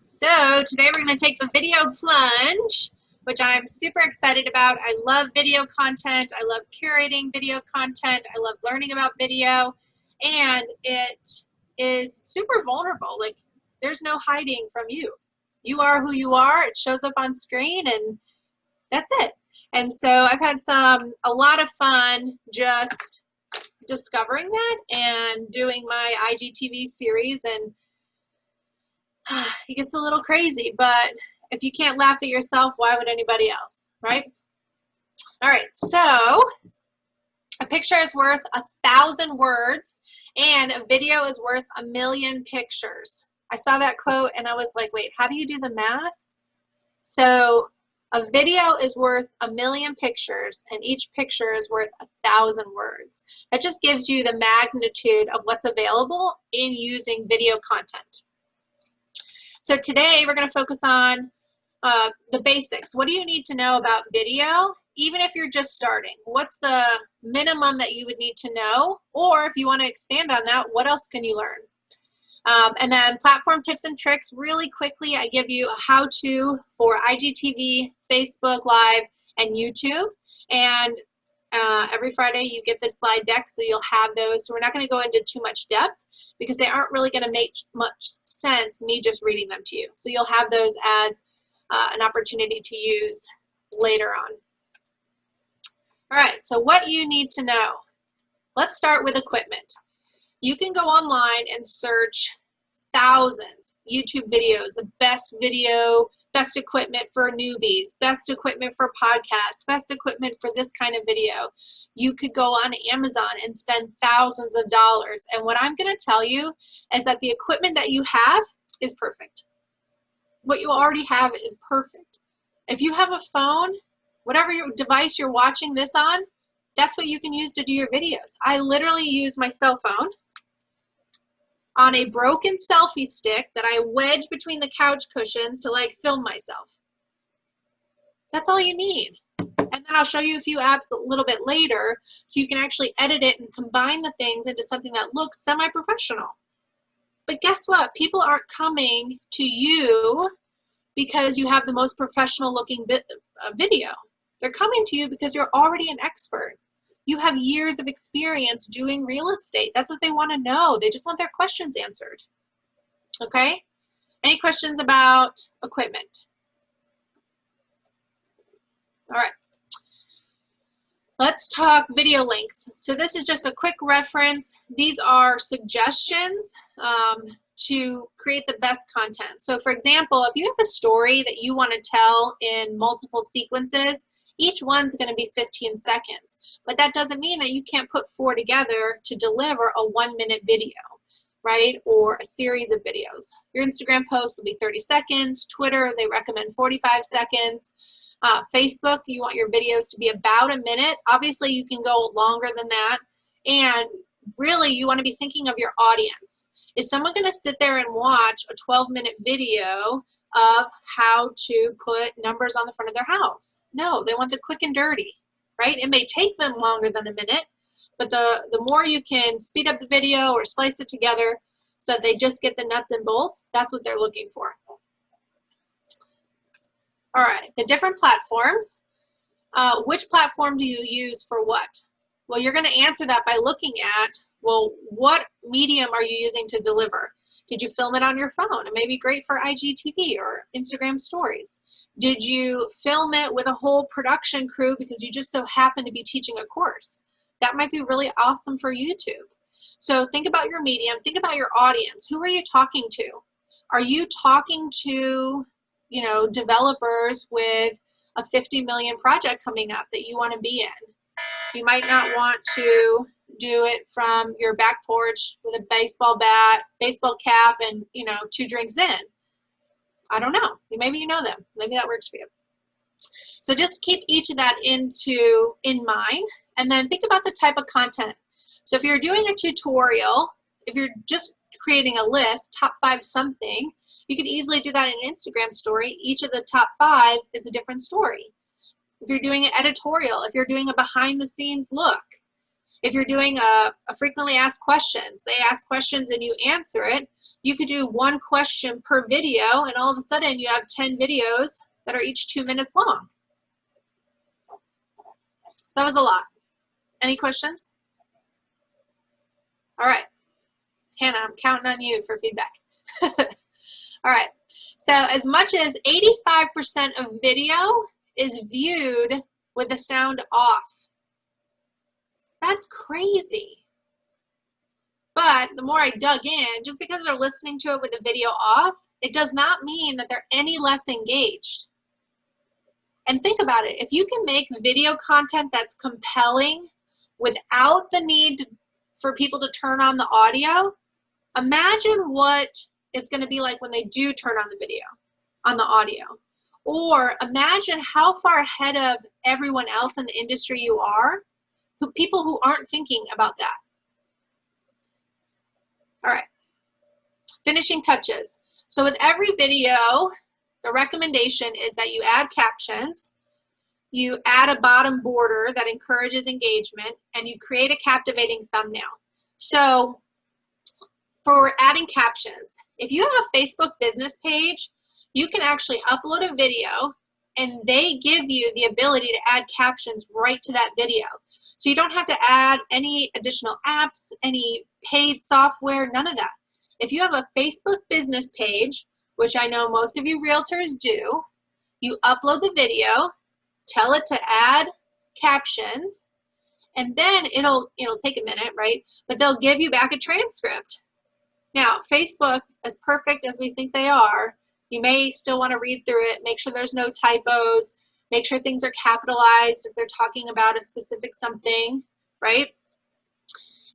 So today we're going to take the video plunge, which I'm super excited about. I love video content. I love curating video content. I love learning about video, and it is super vulnerable. Like, there's no hiding from you. You are who you are. It shows up on screen, and that's it. And so I've had a lot of fun just discovering that and doing my IGTV series, and it gets a little crazy, but if you can't laugh at yourself, why would anybody else, right? All right, so a picture is worth 1,000 words, and a video is worth 1,000,000 pictures. I saw that quote, and I was like, wait, how do you do the math? So a video is worth 1,000,000 pictures, and each picture is worth 1,000 words. That just gives you the magnitude of what's available in using video content. So today we're going to focus on the basics. What do you need to know about video, even if you're just starting? What's the minimum that you would need to know? Or if you want to expand on that, what else can you learn? And then platform tips and tricks. Really quickly, I give you a how-to for IGTV, Facebook Live, and YouTube. And every Friday you get this slide deck, so you'll have those. So we're not going to go into too much depth because they aren't really going to make much sense me just reading them to you. So you'll have those as an opportunity to use later on. All right, so what you need to know. Let's start with equipment. You can go online and search thousands YouTube videos, the best equipment for newbies, best equipment for podcasts, best equipment for this kind of video. You could go on Amazon and spend thousands of dollars. And what I'm going to tell you is that the equipment that you have is perfect. What you already have is perfect. If you have a phone, whatever your device you're watching this on, that's what you can use to do your videos. I literally use my cell phone on a broken selfie stick that I wedge between the couch cushions to like film myself. That's all you need. And then I'll show you a few apps a little bit later so you can actually edit it and combine the things into something that looks semi-professional. But guess what? People aren't coming to you because you have the most professional looking video. They're coming to you because you're already an expert. You have years of experience doing real estate. That's what they want to know. They just want their questions answered. Okay? Any questions about equipment? All right. Let's talk video links. So this is just a quick reference. These are suggestions to create the best content. So for example, if you have a story that you want to tell in multiple sequences, each one's going to be 15 seconds, but that doesn't mean that you can't put 4 together to deliver a 1-minute video, right? Or a series of videos. Your Instagram post will be 30 seconds. Twitter, they recommend 45 seconds. Facebook, you want your videos to be about a minute. Obviously, you can go longer than that. And really, you want to be thinking of your audience. Is someone going to sit there and watch a 12-minute video of how to put numbers on the front of their house? No, they want the quick and dirty, right? It may take them longer than a minute, but the more you can speed up the video or slice it together so that they just get the nuts and bolts, that's what they're looking for. All right, the different platforms. Which platform do you use for what? Well, you're going to answer that by looking at, well, what medium are you using to deliver? Did you film it on your phone? It may be great for IGTV or Instagram stories. Did you film it with a whole production crew because you just so happen to be teaching a course? That might be really awesome for YouTube. So think about your medium. Think about your audience. Who are you talking to? Are you talking to, developers with a 50 million project coming up that you want to be in? You might not want to do it from your back porch with a baseball bat, baseball cap, and 2 drinks in. I don't know. Maybe you know them. Maybe that works for you. So just keep each of that in mind, and then think about the type of content. So if you're doing a tutorial, if you're just creating a list, top 5 something, you could easily do that in an Instagram story. Each of the top 5 is a different story. If you're doing an editorial, if you're doing a behind the scenes look, if you're doing a frequently asked questions, they ask questions and you answer it, You could do one question per video, and all of a sudden you have 10 videos that are each 2 minutes long. So that was a lot. Any questions? All right. Hannah, I'm counting on you for feedback. All right. So as much as 85% of video is viewed with the sound off. That's crazy. But the more I dug in, just because they're listening to it with the video off, it does not mean that they're any less engaged. And think about it. If you can make video content that's compelling without the need for people to turn on the audio, imagine what it's going to be like when they do turn on the video, on the audio. Or imagine how far ahead of everyone else in the industry you are, people who aren't thinking about that. All right, finishing touches. So with every video, the recommendation is that you add captions, you add a bottom border that encourages engagement, and you create a captivating thumbnail. So for adding captions, if you have a Facebook business page, you can actually upload a video and they give you the ability to add captions right to that video. So you don't have to add any additional apps, any paid software, none of that. If you have a Facebook business page, which I know most of you realtors do, you upload the video, tell it to add captions, and then it'll take a minute, right? But they'll give you back a transcript. Now, Facebook, as perfect as we think they are, you may still want to read through it, make sure there's no typos, make sure things are capitalized if they're talking about a specific something, right?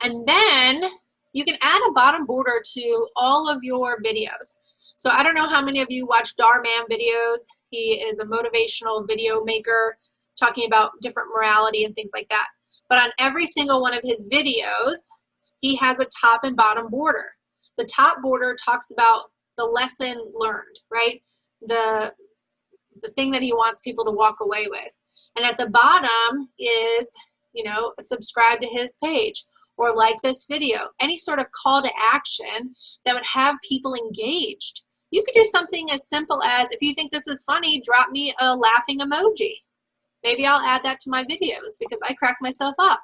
And then you can add a bottom border to all of your videos. So I don't know how many of you watch Darman videos. He is a motivational video maker talking about different morality and things like that. But on every single one of his videos, he has a top and bottom border. The top border talks about the lesson learned, right? The thing that he wants people to walk away with. And at the bottom is, subscribe to his page or like this video, any sort of call to action that would have people engaged. You could do something as simple as, if you think this is funny, drop me a laughing emoji. Maybe I'll add that to my videos because I crack myself up.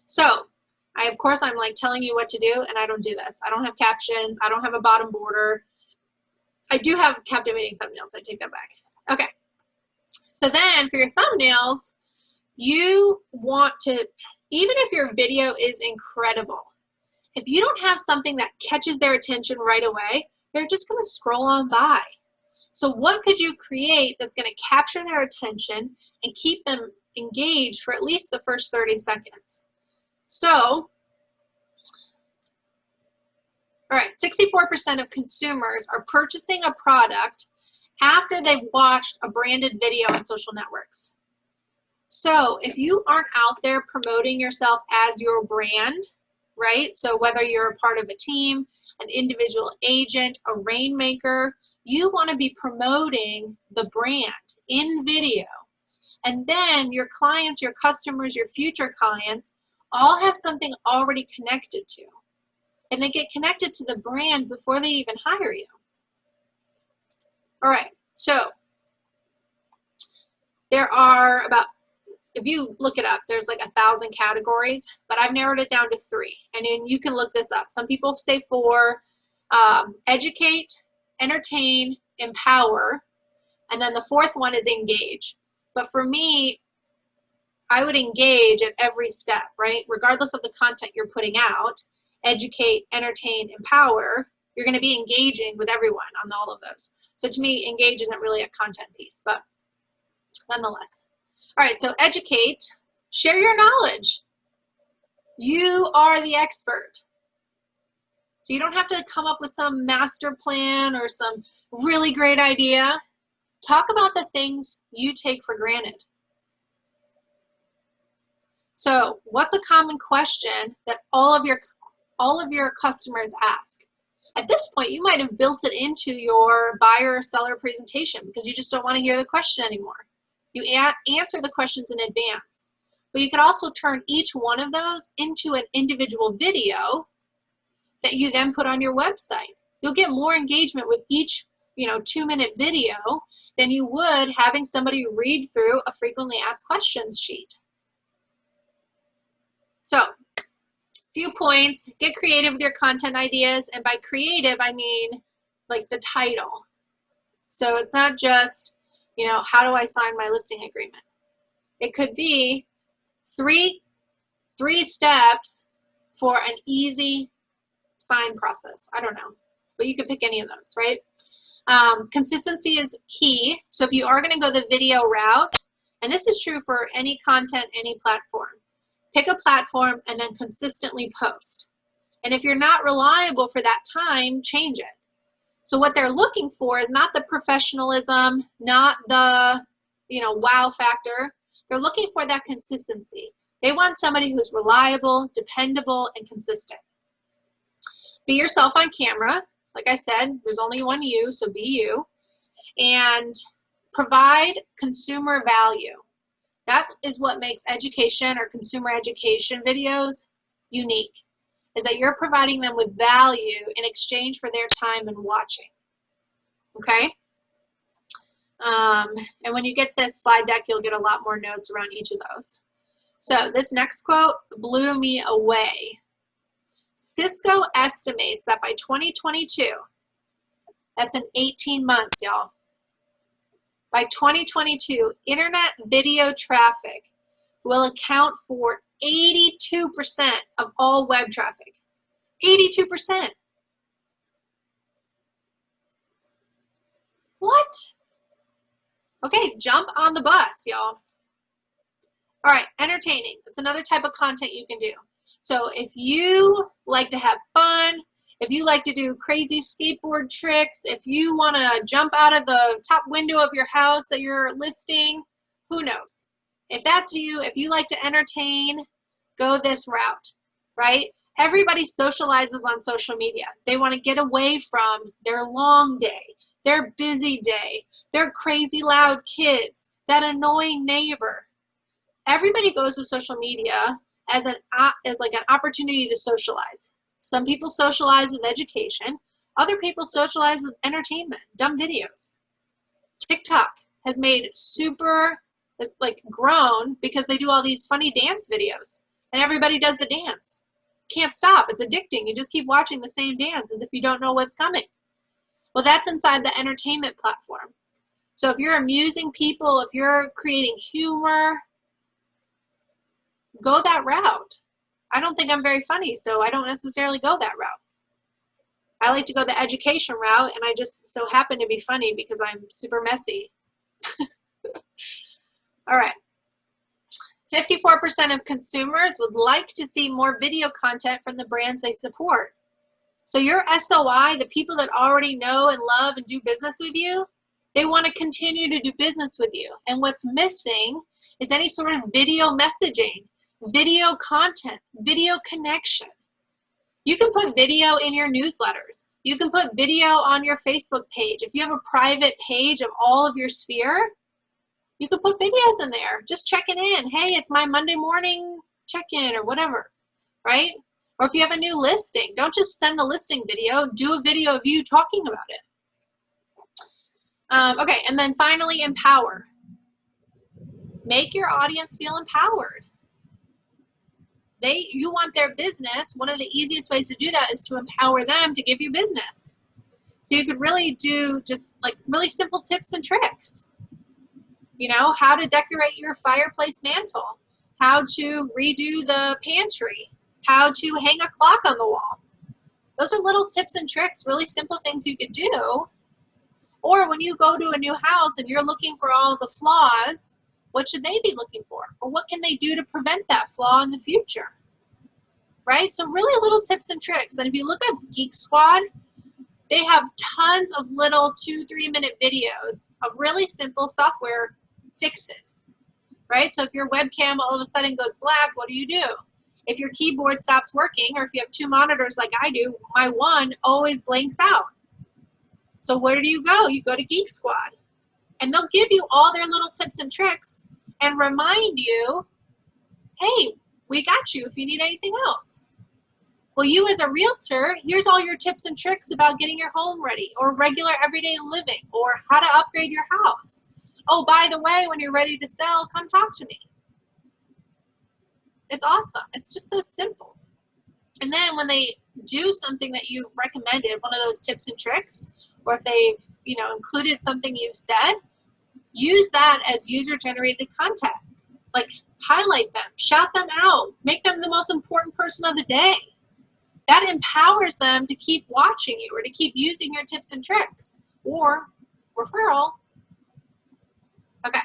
So, of course, I'm like telling you what to do, and I don't do this. I don't have captions. I don't have a bottom border. I do have captivating thumbnails. I take that back. Okay. So then for your thumbnails, you want to, even if your video is incredible, if you don't have something that catches their attention right away, they're just going to scroll on by. So what could you create that's going to capture their attention and keep them engaged for at least the first 30 seconds? So, all right, 64% of consumers are purchasing a product after they've watched a branded video on social networks. So if you aren't out there promoting yourself as your brand, right? So whether you're a part of a team, an individual agent, a rainmaker, you want to be promoting the brand in video. And then your clients, your customers, your future clients all have something already connected to. And they get connected to the brand before they even hire you. All right, so there are about, if you look it up, there's like 1,000 categories, but I've narrowed it down to 3. And then you can look this up. Some people say 4, educate, entertain, empower, and then the 4th one is engage. But for me, I would engage at every step, right? Regardless of the content you're putting out, educate, entertain, empower, you're going to be engaging with everyone on all of those. So to me, engage isn't really a content piece, but nonetheless. All right, so educate, share your knowledge. You are the expert. So you don't have to come up with some master plan or some really great idea. Talk about the things you take for granted. So what's a common question that all of your customers ask? At this point, you might have built it into your buyer or seller presentation because you just don't want to hear the question anymore. You answer the questions in advance. But you could also turn each one of those into an individual video that you then put on your website. You'll get more engagement with each 2-minute video than you would having somebody read through a frequently asked questions sheet. So, few points: get creative with your content ideas, and by creative I mean like the title. So it's not just, how do I sign my listing agreement? It could be three steps for an easy sign process. I don't know, but you could pick any of those, right? Consistency is key. So if you are going to go the video route, and this is true for any content, any platform, pick a platform and then consistently post. And if you're not reliable for that time, change it. So what they're looking for is not the professionalism, not the, wow factor. They're looking for that consistency. They want somebody who's reliable, dependable, and consistent. Be yourself on camera. Like I said, there's only one you, so be you. And provide consumer value. That is what makes education or consumer education videos unique, is that you're providing them with value in exchange for their time and watching. Okay? And when you get this slide deck, you'll get a lot more notes around each of those. So this next quote blew me away. Cisco estimates that by 2022, that's in 18 months, y'all. By 2022, internet video traffic will account for 82% of all web traffic. 82%. What? Okay, jump on the bus, y'all. All right, entertaining. That's another type of content you can do. So if you like to have fun, if you like to do crazy skateboard tricks, if you want to jump out of the top window of your house that you're listing, who knows? If that's you, if you like to entertain, go this route, right? Everybody socializes on social media. They want to get away from their long day, their busy day, their crazy loud kids, that annoying neighbor. Everybody goes to social media as like an opportunity to socialize. Some people socialize with education. Other people socialize with entertainment, dumb videos. TikTok has made grown because they do all these funny dance videos. And everybody does the dance. Can't stop. It's addicting. You just keep watching the same dance as if you don't know what's coming. Well, that's inside the entertainment platform. So if you're amusing people, if you're creating humor, go that route. I don't think I'm very funny, so I don't necessarily go that route. I like to go the education route, and I just so happen to be funny because I'm super messy. All right. 54% of consumers would like to see more video content from the brands they support. So your SOI, the people that already know and love and do business with you, they want to continue to do business with you. And what's missing is any sort of video messaging, video content, video connection. You can put video in your newsletters. You can put video on your Facebook page. If you have a private page of all of your sphere, you can put videos in there, just checking in. Hey, it's my Monday morning check-in or whatever, right? Or if you have a new listing, don't just send the listing video, do a video of you talking about it. Okay, and then finally, empower. Make your audience feel empowered. You want their business. One of the easiest ways to do that is to empower them to give you business. So you could really do just like really simple tips and tricks. You know, how to decorate your fireplace mantle, how to redo the pantry, how to hang a clock on the wall. Those are little tips and tricks, really simple things you could do. Or when you go to a new house and you're looking for all the flaws, what should they be looking for? Or what can they do to prevent that flaw in the future? Right? So really little tips and tricks. And if you look at Geek Squad, they have tons of little 2-3 minute videos of really simple software fixes. Right? So if your webcam all of a sudden goes black, what do you do? If your keyboard stops working, or if you have 2 monitors like I do, my one always blanks out. So where do you go? You go to Geek Squad. And they'll give you all their little tips and tricks and remind you, hey, we got you if you need anything else. Well, you as a realtor, here's all your tips and tricks about getting your home ready, or regular everyday living, or how to upgrade your house. Oh, by the way, when you're ready to sell, come talk to me. It's awesome. It's just so simple. And then when they do something that you've recommended, one of those tips and tricks, or if they've, included something you've said, use that as user-generated content. Like, highlight them, shout them out, make them the most important person of the day. That empowers them to keep watching you or to keep using your tips and tricks or referral. Okay.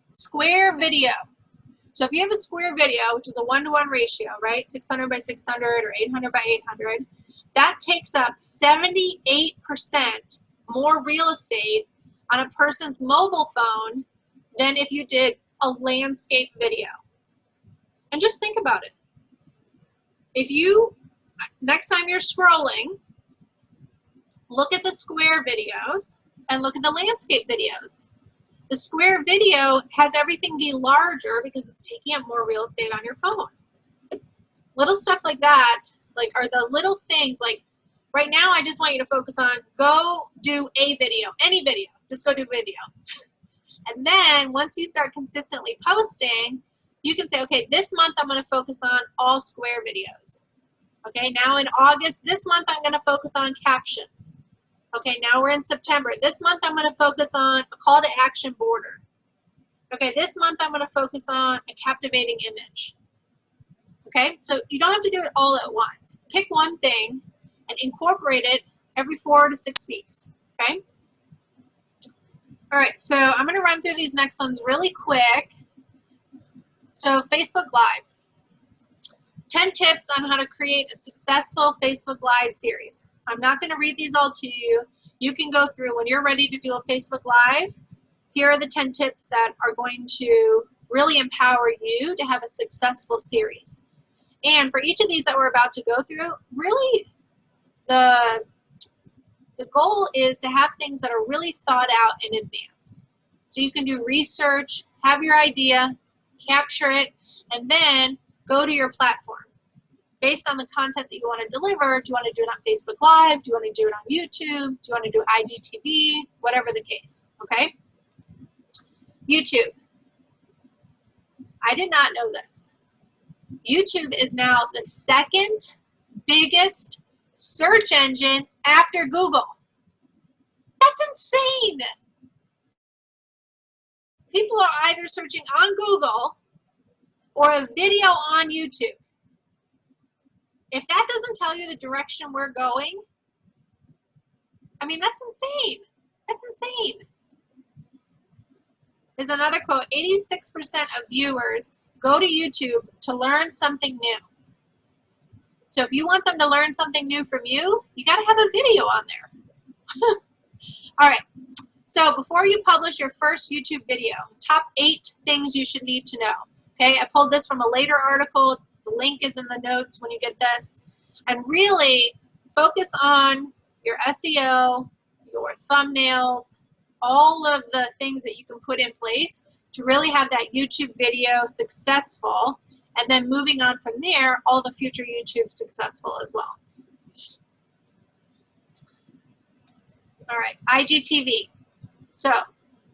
Square video. So if you have a square video, which is a 1-to-1 ratio, right? 600 by 600 or 800 by 800, that takes up 78% more real estate on a person's mobile phone than if you did a landscape video. And just think about it. If you, next time you're scrolling, look at the square videos and look at the landscape videos. The square video has everything be larger because it's taking up more real estate on your phone. Little stuff like that, like, are the little things, like, right now I just want you to focus on, go do a video, any video, just go do video. And then once you start consistently posting, you can say, okay, this month I'm going to focus on all square videos. Okay, now in August, this month I'm going to focus on captions. Okay, now we're in September. This month I'm going to focus on a call to action border. Okay, this month I'm going to focus on a captivating image. Okay, so you don't have to do it all at once. Pick one thing and incorporate it every 4 to 6 weeks. Okay? All right, so I'm going to run through these next ones really quick. So Facebook Live. 10 tips on how to create a successful Facebook Live series. I'm not going to read these all to you. You can go through when you're ready to do a Facebook Live. Here are the 10 tips that are going to really empower you to have a successful series. And for each of these that we're about to go through, really the goal is to have things that are really thought out in advance. So you can do research, have your idea, capture it, and then go to your platform. Based on the content that you want to deliver, do you want to do it on Facebook Live? Do you want to do it on YouTube? Do you want to do IGTV? Whatever the case, okay? YouTube. I did not know this. YouTube is now the second biggest search engine after Google. That's insane. People are either searching on Google or a video on YouTube. If that doesn't tell you the direction we're going, I mean, that's insane. That's insane. There's another quote, 86% of viewers go to YouTube to learn something new. So if you want them to learn something new from you, you got to have a video on there. All right. So before you publish your first YouTube video, top 8 things you should need to know. Okay, I pulled this from a later article. The link is in the notes when you get this. And really focus on your SEO, your thumbnails, all of the things that you can put in place to really have that YouTube video successful. And then moving on from there, all the future YouTube successful as well. All right, IGTV. So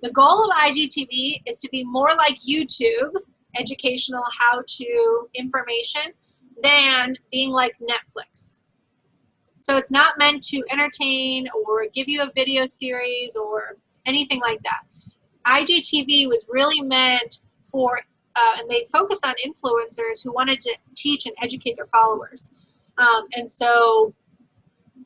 the goal of IGTV is to be more like YouTube, educational, how-to information, than being like Netflix. So it's not meant to entertain or give you a video series or anything like that. IGTV was really meant for, and they focused on influencers who wanted to teach and educate their followers. And so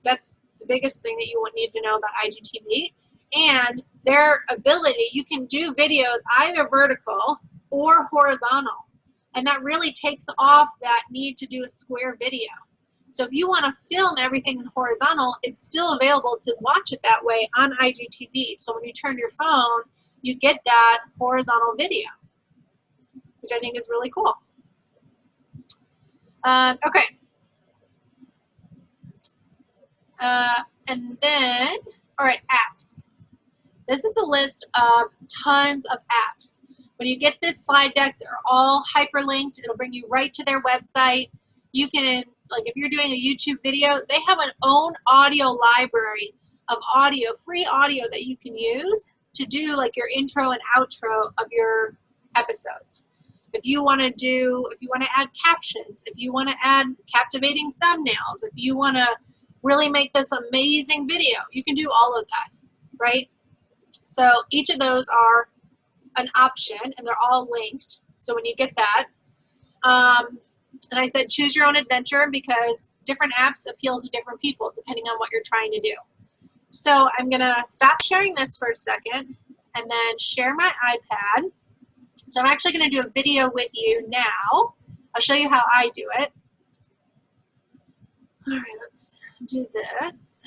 that's the biggest thing that you would need to know about IGTV. And their ability, you can do videos either vertical or horizontal. And that really takes off that need to do a square video. So if you want to film everything in horizontal, it's still available to watch it that way on IGTV. So when you turn your phone, you get that horizontal video, which I think is really cool. Okay. And then, all right, apps. This is a list of tons of apps. When you get this slide deck, they're all hyperlinked. It'll bring you right to their website. you can, like if you're doing a YouTube video, they have an own audio library of audio, free audio that you can use to do like your intro and outro of your episodes. If you want to add captions, if you want to add captivating thumbnails, if you want to really make this amazing video, you can do all of that, right? So each of those are an option, and they're all linked. So when you get that, and I said choose your own adventure because different apps appeal to different people depending on what you're trying to do. So I'm going to stop sharing this for a second and then share my iPad. So I'm actually going to do a video with you now. I'll show you how I do it. All right, let's do this.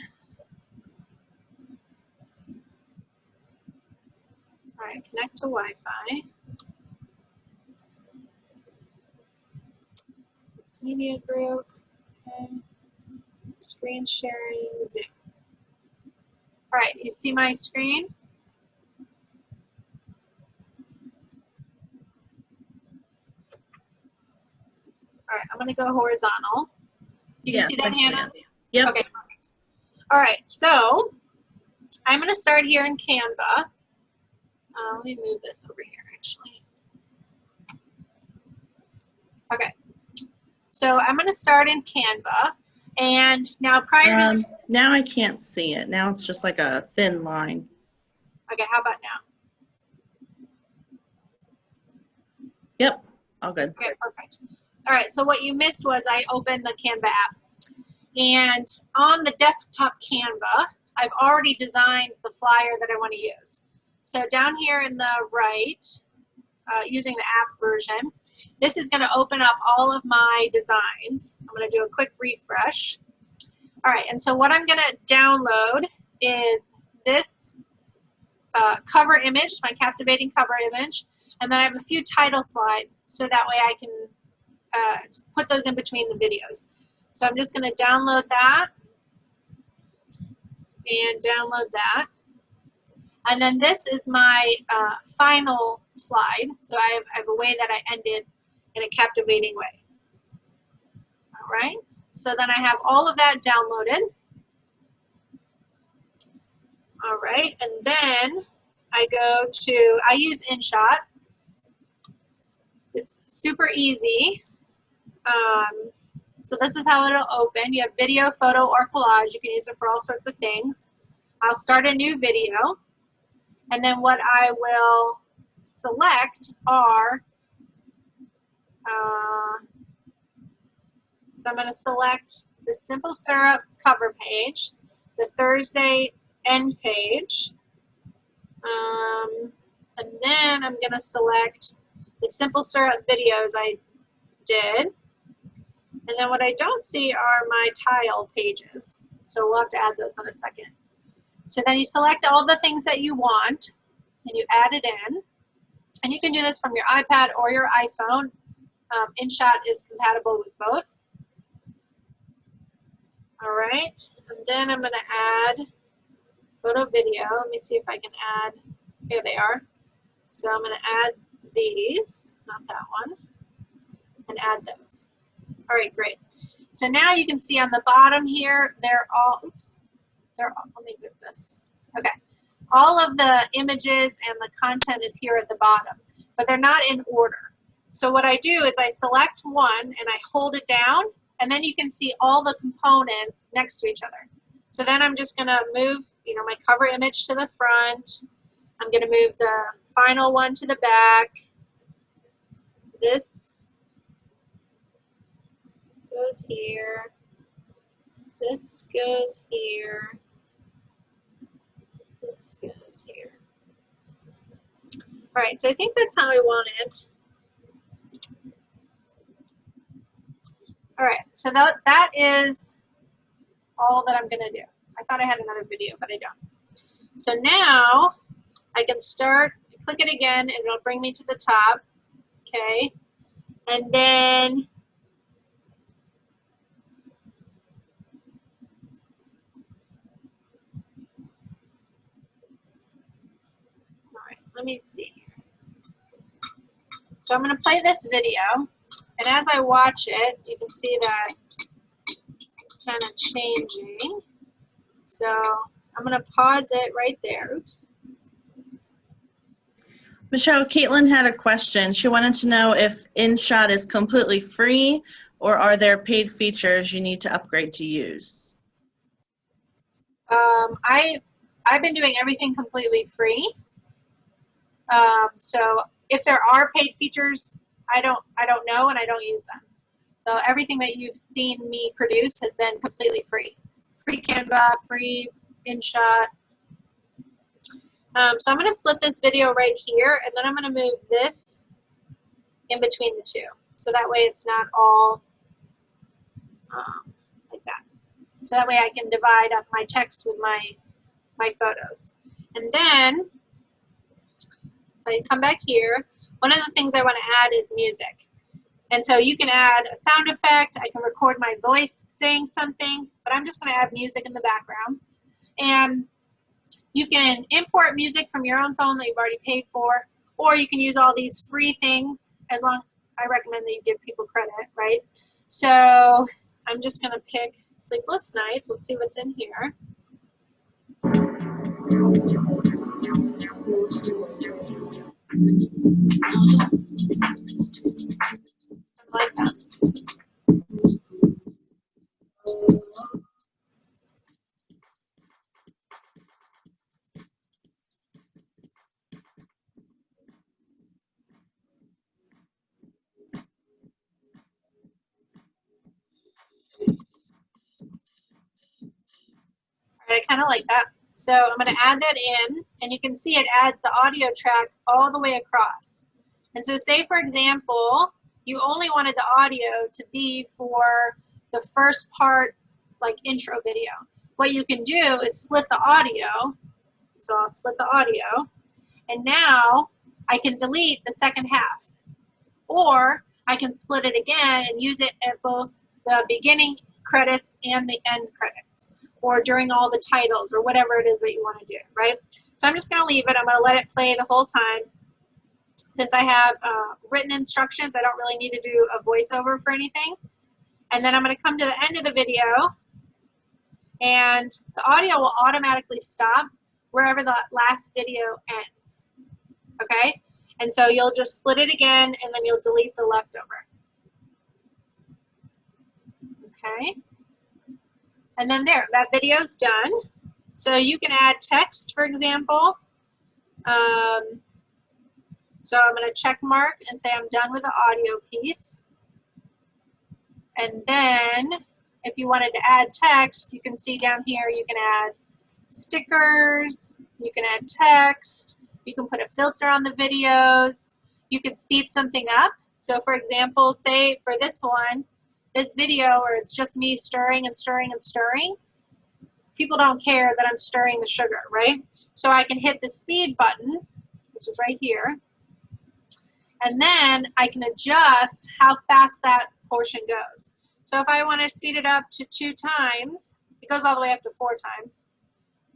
All right, connect to Wi-Fi. Mixed media group. Okay. Screen sharing, Zoom. All right, you see my screen? All right, I'm going to go horizontal. You can see that, Hannah? Yep. Okay, perfect. All right, so I'm going to start here in Canva. Let me move this over here, actually. Okay, so I'm going to start in Canva. And now prior to... Now I can't see it. Now it's just like a thin line. Okay, how about now? Yep, all good. Okay, perfect. All right, so what you missed was I opened the Canva app. And on the desktop Canva, I've already designed the flyer that I want to use. So down here in the right, using the app version, this is going to open up all of my designs. I'm going to do a quick refresh. All right, and so what I'm going to download is this cover image, my captivating cover image, and then I have a few title slides so that way I can put those in between the videos. So I'm just going to download that and download that. And then this is my final slide. So I have a way that I ended in a captivating way. All right. So then I have all of that downloaded. All right. And then I go to, I use InShot. It's super easy. So this is how it'll open. You have video, photo, or collage. You can use it for all sorts of things. I'll start a new video. And then what I will select are, so I'm going to select the Simple Syrup cover page, the Thursday end page, and then I'm going to select the Simple Syrup videos I did. And then what I don't see are my tile pages. So we'll have to add those in a second. So then you select all the things that you want and you add it in. And you can do this from your iPad or your iPhone. InShot is compatible with both. All right. And then I'm going to add photo video. Let me see if I can add. Here they are. So I'm going to add these, not that one, and add those. All right, great. So now you can see on the bottom here, they're all, let me move this. Okay. All of the images and the content is here at the bottom, but they're not in order. So what I do is I select one and I hold it down, and then you can see all the components next to each other. So then I'm just going to move, my cover image to the front. I'm going to move the final one to the back. This goes here. This goes here. This goes here. All right, so I think that's how I want it. All right, so that is all that I'm going to do. I thought I had another video, but I don't. So now I can start, click it again, and it'll bring me to the top. Okay, and then let me see. So I'm going to play this video, And as I watch it, you can see that it's kind of changing. So I'm going to pause it right there. Oops. Michelle, Caitlin had a question. She wanted to know if InShot is completely free or are there paid features you need to upgrade to use? I've been doing everything completely free. So if there are paid features, I don't know, and I don't use them. So everything that you've seen me produce has been completely free. Free Canva, free InShot. So I'm going to split this video right here, and then I'm going to move this in between the two. So that way it's not all like that. So that way I can divide up my text with my photos. And then if I come back here, one of the things I want to add is music. And so you can add a sound effect. I can record my voice saying something, but I'm just going to add music in the background. And you can import music from your own phone that you've already paid for, or you can use all these free things, as long I recommend that you give people credit, right? So I'm just going to pick Sleepless Nights. Let's see what's in here. I like that. All right, I kind of like that. So I'm going to add that in, and you can see it adds the audio track all the way across. And so say, for example, you only wanted the audio to be for the first part, like intro video. What you can do is split the audio. So I'll split the audio, and now I can delete the second half. Or I can split it again and use it at both the beginning credits and the end credits, or during all the titles, or whatever it is that you want to do, right? So I'm just going to leave it. I'm going to let it play the whole time. Since I have written instructions, I don't really need to do a voiceover for anything. And then I'm going to come to the end of the video, and the audio will automatically stop wherever the last video ends, okay? And so you'll just split it again, and then you'll delete the leftover, okay? And then there, that video's done. So you can add text, for example. So I'm going to check mark and say I'm done with the audio piece. And then if you wanted to add text, you can see down here you can add stickers, you can add text, you can put a filter on the videos, you can speed something up. So for example, say for this one, this video where it's just me stirring and stirring and stirring, people don't care that I'm stirring the sugar, right? So I can hit the speed button, which is right here, and then I can adjust how fast that portion goes. So if I want to speed it up to 2 times, it goes all the way up to 4 times,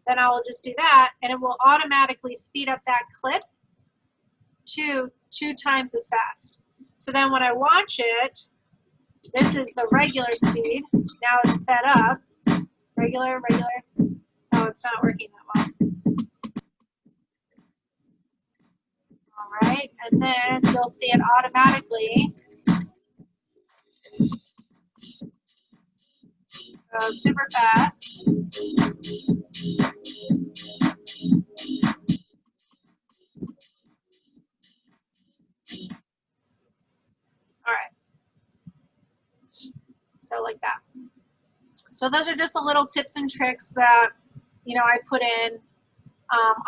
then I will just do that, and it will automatically speed up that clip to 2 times as fast. So then when I watch it, this is the regular speed. Now it's sped up. Regular. Oh, it's not working that well. All right, and then you'll see it automatically go super fast. All right, so like that. So those are just the little tips and tricks that, you know, I put in.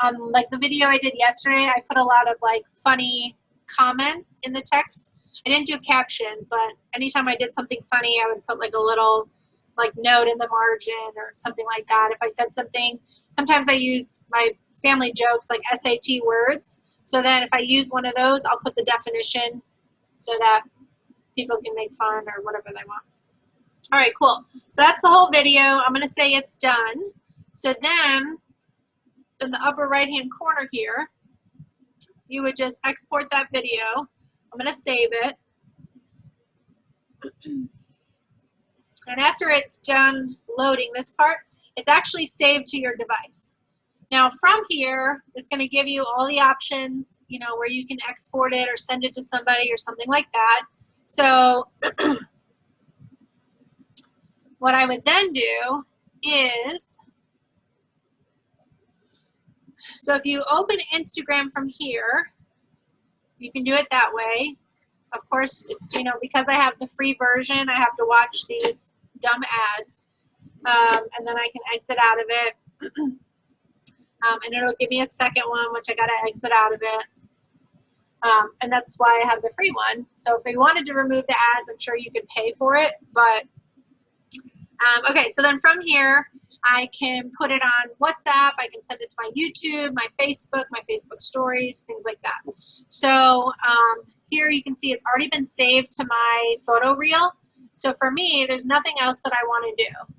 On like the video I did yesterday, I put a lot of like funny comments in the text. I didn't do captions, but anytime I did something funny, I would put like a little like note in the margin or something like that. If I said something, sometimes I use my family jokes like SAT words. So then if I use one of those, I'll put the definition so that people can make fun or whatever they want. All right, cool. So that's the whole video. I'm going to say it's done. So then in the upper right hand corner here, you would just export that video. I'm going to save it. And after it's done loading this part, it's actually saved to your device. Now from here, it's going to give you all the options, you know, where you can export it or send it to somebody or something like that. So what I would then do is, so if you open Instagram from here, you can do it that way. Of course, you know, because I have the free version, I have to watch these dumb ads, and then I can exit out of it. And it'll give me a second one, which I got to exit out of it. And that's why I have the free one. So if you wanted to remove the ads, I'm sure you could pay for it. But okay, so then from here, I can put it on WhatsApp. I can send it to my YouTube, my Facebook stories, things like that. So here you can see it's already been saved to my photo reel. So for me, there's nothing else that I want to do.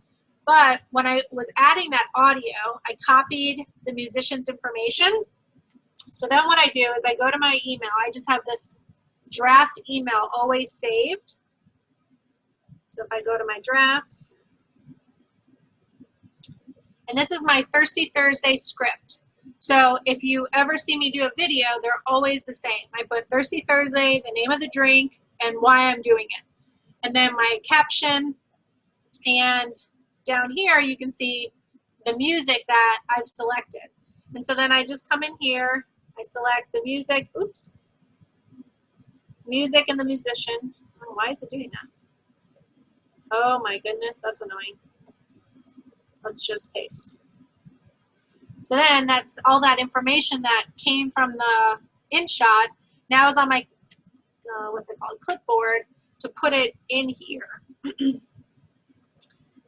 But when I was adding that audio, I copied the musician's information. So then what I do is I go to my email. I just have this draft email always saved. So if I go to my drafts, and this is my Thirsty Thursday script. So if you ever see me do a video, they're always the same. I put Thirsty Thursday, the name of the drink, and why I'm doing it. And then my caption, and down here you can see the music that I've selected. And so then I just come in here, I select the music, oops, music and the musician. Oh, why is it doing that? Oh my goodness, that's annoying. Let's just paste. So then that's all that information that came from the InShot now is on my, what's it called, clipboard, to put it in here.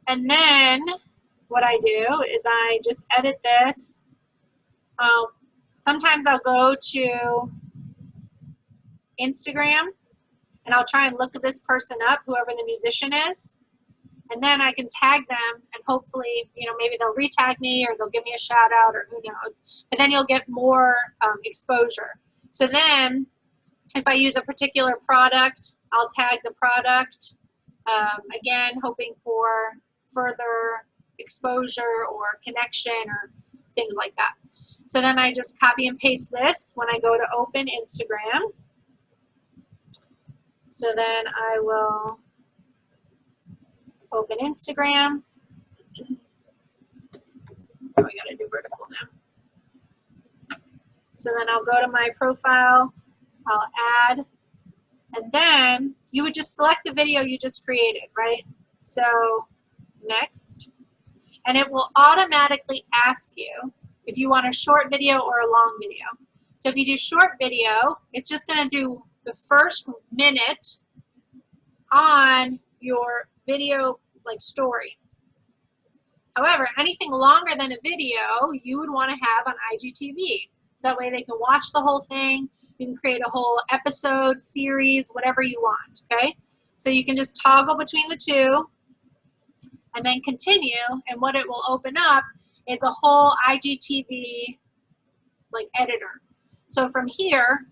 And then what I do is I just edit this. Sometimes I'll go to Instagram and I'll try and look this person up, whoever the musician is. And then I can tag them and hopefully, you know, maybe they'll retag me or they'll give me a shout out or who knows. But then you'll get more exposure. So then if I use a particular product, I'll tag the product. Again, hoping for further exposure or connection or things like that. So then I just copy and paste this when I go to open Instagram. So then I will open Instagram. Oh, I gotta do vertical now. So then I'll go to my profile, I'll add, and then you would just select the video you just created, right? So next, and it will automatically ask you if you want a short video or a long video. So if you do short video, it's just gonna do the first minute on your video like story. However, anything longer than a video, you would want to have on IGTV. So that way they can watch the whole thing. You can create a whole episode, series, whatever you want, okay? So you can just toggle between the two and then continue, and what it will open up is a whole IGTV like editor. So from here,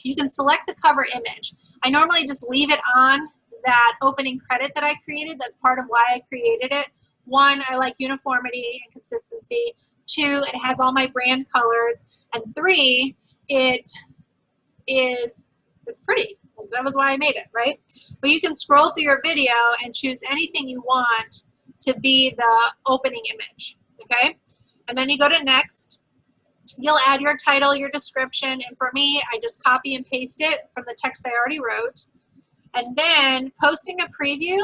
you can select the cover image. I normally just leave it on that opening credit that I created. That's part of why I created it. One, I like uniformity and consistency. Two, it has all my brand colors. And three, it's pretty. That was why I made it, right? But you can scroll through your video and choose anything you want to be the opening image, okay? And then you go to next. You'll add your title, your description, and for me, I just copy and paste it from the text I already wrote. And then posting a preview,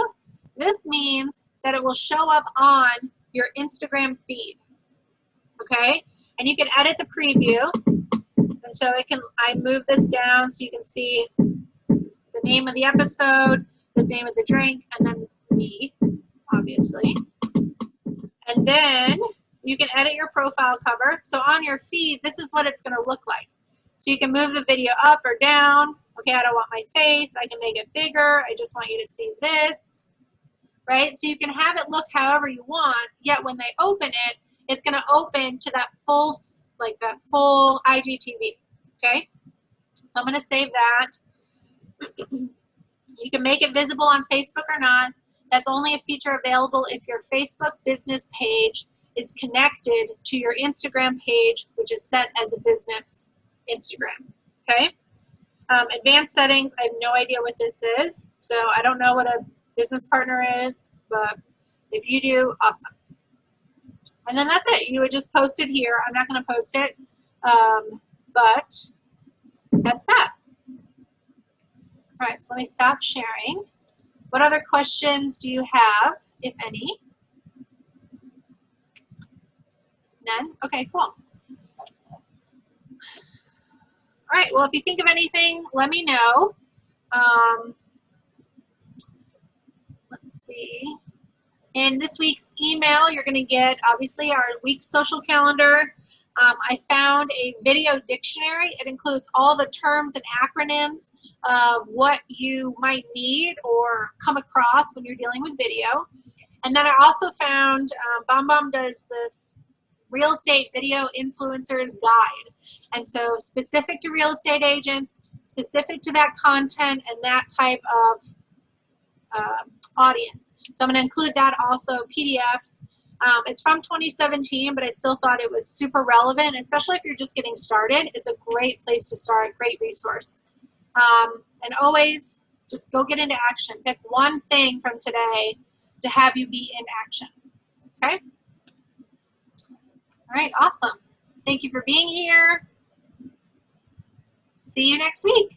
this means that it will show up on your Instagram feed, okay? And you can edit the preview, and so I move this down so you can see the name of the episode, the name of the drink, and then me, obviously. And then you can edit your profile cover. So on your feed, this is what it's going to look like. So you can move the video up or down. Okay, I don't want my face. I can make it bigger. I just want you to see this, right? So you can have it look however you want, yet when they open it, it's going to open to that full IGTV, okay? So I'm going to save that. You can make it visible on Facebook or not. That's only a feature available if your Facebook business page is connected to your Instagram page, which is set as a business Instagram. Okay? Advanced settings, I have no idea what this is. So I don't know what a business partner is, but if you do, awesome. And then that's it. You would just post it here. I'm not going to post it, but that's that. All right, so let me stop sharing. What other questions do you have, if any? None? Okay, cool. All right, well, if you think of anything, let me know. Let's see. In this week's email, you're going to get, obviously, our week's social calendar. I found a video dictionary. It includes all the terms and acronyms of what you might need or come across when you're dealing with video. And then I also found, BombBomb does this real estate video influencers guide. And so specific to real estate agents, specific to that content and that type of audience. So I'm going to include that also, PDFs. It's from 2017, but I still thought it was super relevant, especially if you're just getting started. It's a great place to start, great resource. And always just go get into action. Pick one thing from today to have you be in action. Okay? All right, awesome. Thank you for being here. See you next week.